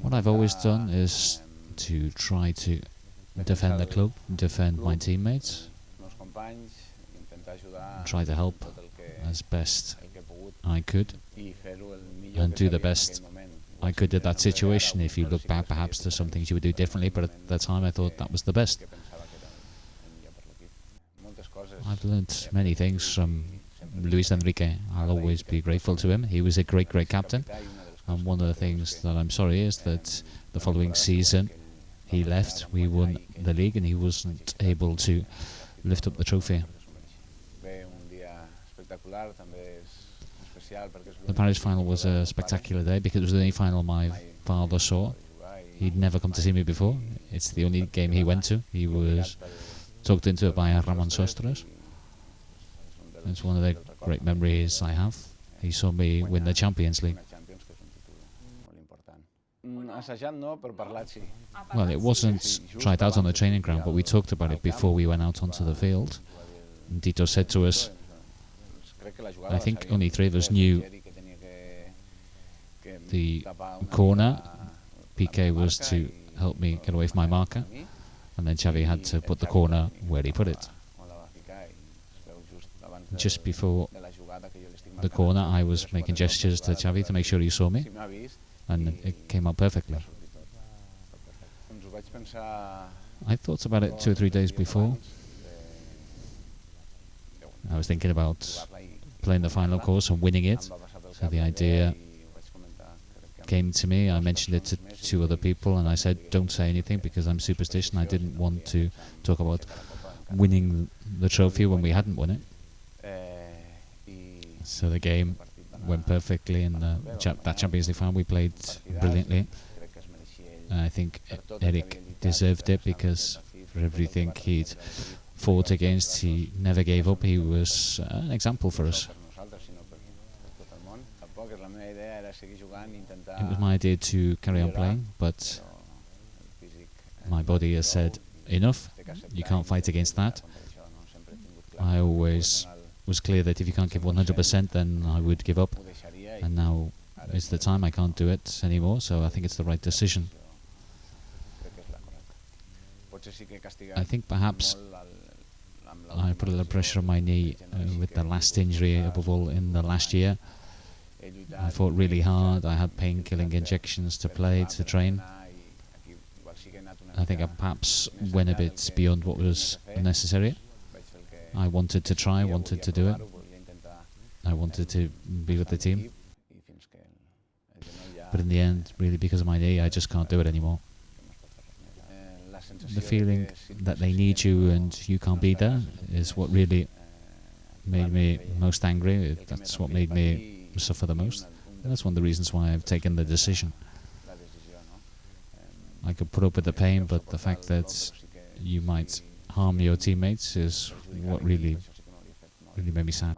What I've always done is to try to defend the club, defend my teammates, try to help as best I could, and do the best I could at that situation. If you look back, perhaps there's some things you would do differently, but at the time I thought that was the best. I've learned many things from Luis Enrique. I'll always be grateful to him. He was a great, great captain. And one of the things that I'm sorry is that the following season he left, we won the league, and he wasn't able to lift up the trophy. The Paris final was a spectacular day because it was the only final my father saw. He'd never come to see me before. It's the only game he went to. He was talked into it by Ramon Sostres. It's one of the great memories I have. He saw me win the Champions League. Well, it wasn't tried out on the training ground, but we talked about it before we went out onto the field. And Tito said to us, I think only three of us knew the corner. Piqué was to help me get away from my marker, and then Xavi had to put the corner where he put it. Just before the corner, I was making gestures to Xavi to make sure he saw me, and it came out perfectly. I thought about it 2 or 3 days before. I was thinking about playing the final course and winning it, so the idea came to me. I mentioned it to 2 other people, and I said, don't say anything because I'm superstitious. I didn't want to talk about winning the trophy when we hadn't won it. So the game went perfectly, and that Champions League final we played brilliantly. I think Eric deserved it because for everything he'd fought against, he never gave up. He was an example for us. It was my idea to carry on playing, but my body has said, enough, you can't fight against that. I always was clear that if you can't give 100%, then I would give up. And now is the time. I can't do it anymore, so I think it's the right decision. I think perhaps I put a little pressure on my knee with the last injury, above all in the last year. I fought really hard. I had pain-killing injections to play, to train. I think I perhaps went a bit beyond what was necessary. I wanted to try, wanted to do it. I wanted to be with the team. But in the end, really because of my knee, I just can't do it anymore. The feeling that they need you and you can't be there is what really made me most angry. That's what made me suffer the most. And that's one of the reasons why I've taken the decision. I could put up with the pain, but the fact that you might harm your teammates is what really made me sad.